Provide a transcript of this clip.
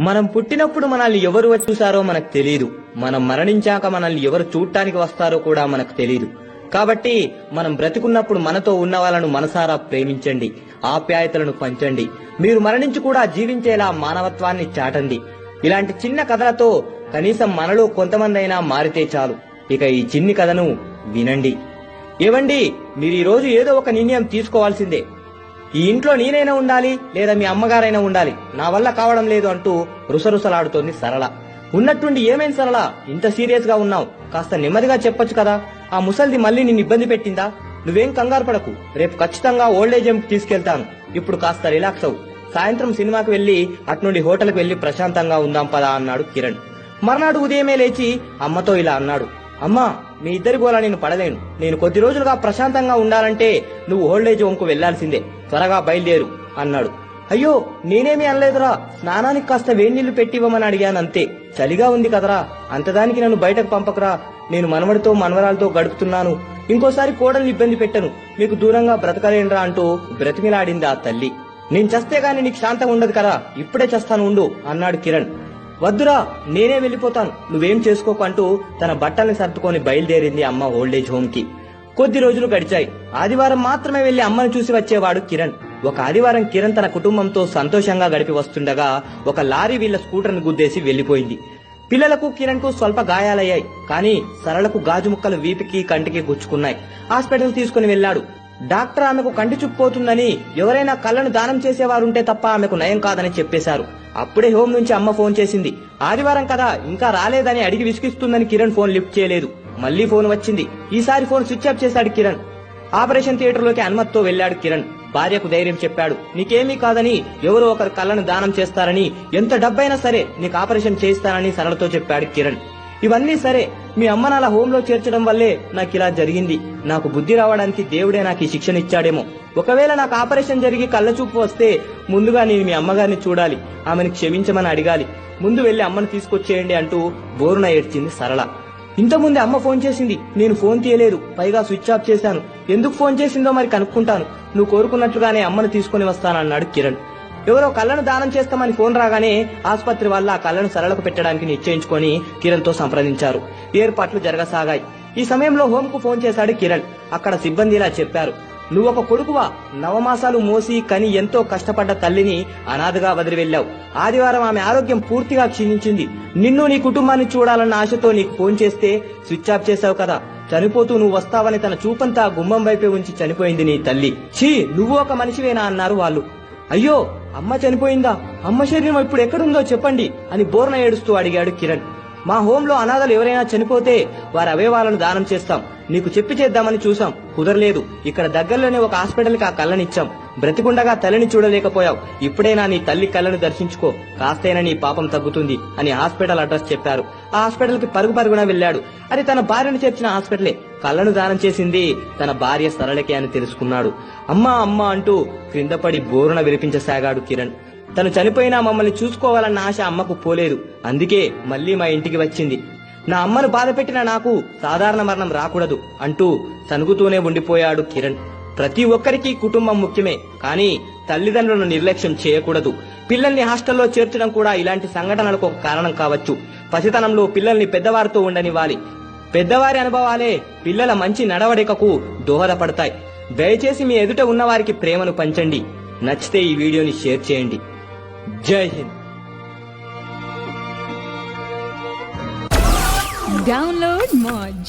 మనం పుట్టినప్పుడు మనల్ని ఎవరు చూశారో మనకు తెలియదు. మనం మరణించాక మనల్ని ఎవరు చూడటానికి వస్తారో కూడా మనకు తెలియదు. కాబట్టి మనం బ్రతికున్నప్పుడు మనతో ఉన్న వాళ్ళను మనసారా ప్రేమించండి, ఆప్యాయతలను పంచండి. మీరు మరణించి కూడా జీవించేలా మానవత్వాన్ని చాటండి. ఇలాంటి చిన్న కథలతో కనీసం మనలో కొంతమంది అయినా మారితే చాలు. ఇక ఈ చిన్ని కథను వినండి. ఏవండి, మీరు ఈ రోజు ఏదో ఒక నిర్ణయం తీసుకోవాల్సిందే. ఈ ఇంట్లో నేనైనా ఉండాలి, లేదా మీ అమ్మగారైనా ఉండాలి, నా వల్ల కావడం లేదు అంటూ రుసరుసలాడుతోంది సరళ. ఉన్నట్టుండి ఏమేం సరళ, ఇంత సీరియస్ గా ఉన్నావు? కాస్త నెమ్మదిగా చెప్పొచ్చు కదా. ఆ ముసల్ది మళ్ళీ నిన్ను ఇబ్బంది పెట్టిందా? నువ్వేం కంగారు పడకు, రేపు ఖచ్చితంగా ఓల్డేజ్ హోమ్ కి తీసుకెళ్తాను. ఇప్పుడు కాస్త రిలాక్స్ అవు. సాయంత్రం సినిమాకి వెళ్లి అట్నుండి హోటల్కి వెళ్లి ప్రశాంతంగా ఉందాం పదా అన్నాడు కిరణ్. మర్నాడు ఉదయమే లేచి అమ్మతో ఇలా అన్నాడు. అమ్మా, మీ ఇద్దరి గోలా నేను పడలేను. నేను కొద్ది రోజులుగా ప్రశాంతంగా ఉండాలంటే నువ్వు ఓల్డేజ్ హోమ్ కు వెళ్లాల్సిందే. త్వరగా బయలుదేరు అన్నాడు. అయ్యో, నేనేమీ అనలేదురా. స్నానానికి కాస్త వేడినీళ్లు పెట్టివ్వమని అడిగానంతే. చలిగా ఉంది కదరా, అంతదానికి నన్ను బయటకు పంపకరా. నేను మనవడితో మనవరాలతో గడుపుతున్నాను. ఇంకోసారి కోడల్ని ఇబ్బంది పెట్టను. మీకు దూరంగా బ్రతకలేనురా అంటూ బ్రతిమిలాడింది ఆ తల్లి. నేను చస్తే గాని నీకు శాంతం ఉండదు కదా, ఇప్పుడే చస్తాను ఉండు అన్నాడు కిరణ్. వద్దురా, నేనే వెళ్లిపోతాను, నువ్వేం చేసుకోకు అంటూ తన బట్టల్ని సర్దుకొని బయలుదేరింది అమ్మ ఓల్డేజ్ హోమ్ కి. కొద్ది రోజులు గడిచాయి. ఆదివారం మాత్రమే వెళ్లి అమ్మను చూసి వచ్చేవాడు కిరణ్. ఒక ఆదివారం కిరణ్ తన కుటుంబంతో సంతోషంగా గడిపి వస్తుండగా ఒక లారీ వీళ్ల స్కూటర్ ను గుద్దేసి వెళ్లిపోయింది. పిల్లలకు కిరణ్ కు స్వల్ప గాయాలయ్యాయి. కానీ సరళకు గాజు ముక్కలు వీపికి కంటికి గుచ్చుకున్నాయి. హాస్పిటల్ తీసుకుని వెళ్లాడు. డాక్టర్ ఆమెకు కంటి చూపుపోతుందని, ఎవరైనా కళ్ళను దానం చేసేవారుంటే తప్ప ఆమెకు నయం కాదని చెప్పేశారు. అప్పుడే హోం నుంచి అమ్మ ఫోన్ చేసింది. ఆదివారం కదా, ఇంకా రాలేదని అడిగి విసిగిస్తుందని కిరణ్ ఫోన్ లిఫ్ట్ చేయలేదు. మళ్లీ ఫోన్ వచ్చింది. ఈసారి ఫోన్ స్విచ్ ఆఫ్ చేశాడు కిరణ్. ఆపరేషన్ థియేటర్ లోకి అనుమతితో వెళ్లాడు కిరణ్. భార్యకు ధైర్యం చెప్పాడు. నీకేమీ కాదని, ఎవరో ఒకరు కళ్ళను దానం చేస్తారని, ఎంత డబ్బైనా సరే నీకు ఆపరేషన్ చేయిస్తానని సరళతో చెప్పాడు కిరణ్. ఇవన్నీ సరే, మీ అమ్మను అలా హోంలో చేర్చడం వల్లే నాకు ఇలా జరిగింది. నాకు బుద్ధి రావడానికి దేవుడే నాకు ఈ శిక్షణ ఇచ్చాడేమో. ఒకవేళ నాకు ఆపరేషన్ జరిగి కళ్ళ చూపు వస్తే ముందుగా నేను మీ అమ్మగారిని చూడాలి, ఆమెను క్షమించమని అడగాలి. ముందు వెళ్లి అమ్మను తీసుకొచ్చేయండి అంటూ బోరున ఏడ్చింది సరళ. ఇంతకుముందే అమ్మ ఫోన్ చేసింది. నేను ఫోన్ తీయలేదు, పైగా స్విచ్ ఆఫ్ చేశాను. ఎందుకు ఫోన్ చేసిందో మరి కనుక్కుంటాను. నువ్వు కోరుకున్నట్లుగానే అమ్మను తీసుకుని వస్తానన్నాడు కిరణ్. ఎవరో కళ్ళను దానం చేస్తామని ఫోన్ రాగానే ఆసుపత్రి వల్ల ఆ కళ్ళను సరళకు పెట్టడానికి నిశ్చయించుకొని కిరణ్ తో సంప్రదించారు. ఏర్పాట్లు జరగసాగాయి. ఈ సమయంలో హోమ్ కు ఫోన్ చేశాడు కిరణ్. అక్కడ సిబ్బంది ఇలా చెప్పారు. నువ్వొక కొడుకువా, నవమాసాలు మోసి కని ఎంతో కష్టపడ్డ తల్లిని అనాథగా వదిలి వెళ్లావు. ఆదివారం ఆమె ఆరోగ్యం పూర్తిగా క్షీణించింది. నిన్ను నీ కుటుంబాన్ని చూడాలన్న ఆశతో నీకు ఫోన్ చేస్తే స్విచ్ ఆఫ్ చేశావు కదా. చనిపోతూ నువ్వు వస్తావని తన చూపంతా గుమ్మం వైపే ఉంచి చనిపోయింది నీ తల్లి. ఛీ, నువ్వు ఒక మనిషివేనా అన్నారు వాళ్ళు. అయ్యో, అమ్మ చనిపోయిందా? అమ్మ శరీరం ఇప్పుడు ఎక్కడుందో చెప్పండి అని బోర్న ఏడుస్తూ అడిగాడు కిరణ్. మా హోంలో అనాథలు ఎవరైనా చనిపోతే వారి అవయవాలను దానం చేస్తాం. నీకు చెప్పి చేద్దామని చూసాం, కుదరలేదు. ఇక్కడ దగ్గరలోనే ఒక హాస్పిటల్ కి ఆ కళ్ళనిచ్చాం. బ్రతికుండగా తల్లిని చూడలేకపోయావు. ఇప్పుడైనా నీ తల్లి కళ్ళను దర్శించుకో, కాస్తైనా నీ పాపం తగ్గుతుంది అని హాస్పిటల్ అడ్రస్ చెప్పారు. ఆ హాస్పిటల్ కి పరుగు పరుగున వెళ్లాడు. అది తన భార్యను చేర్చిన హాస్పిటలే. కళ్ళను దానం చేసింది తన భార్య సరళకే అని తెలుసుకున్నాడు. అమ్మా అమ్మా అంటూ క్రిందపడి బోరున వినిపించసాగాడు కిరణ్. తను చనిపోయినా మమ్మల్ని చూసుకోవాలన్న ఆశ అమ్మకు పోలేదు. అందుకే మళ్లీ మా ఇంటికి వచ్చింది. నా అమ్మను బాధ పెట్టిన నాకు సాధారణ మరణం రాకూడదు అంటూ సనుగుతూనే ఉండిపోయాడు కిరణ్. ప్రతి ఒక్కరికి కుటుంబం ముఖ్యమే, కానీ తల్లిదండ్రులను నిర్లక్ష్యం చేయకూడదు. పిల్లల్ని హాస్టల్లో చేర్చడం కూడా ఇలాంటి సంఘటనలకు ఒక కారణం కావచ్చు. పసితనంలో పిల్లల్ని పెద్దవారితో ఉండనివ్వాలి. పెద్దవారి అనుభవాలే పిల్లల మంచి నడవడికకు దోహదపడతాయి. దయచేసి మీ ఎదుట ఉన్నవారికి ప్రేమను పంచండి. నచ్చితే ఈ వీడియోని షేర్ చేయండి. జై హింద్. Download Moj.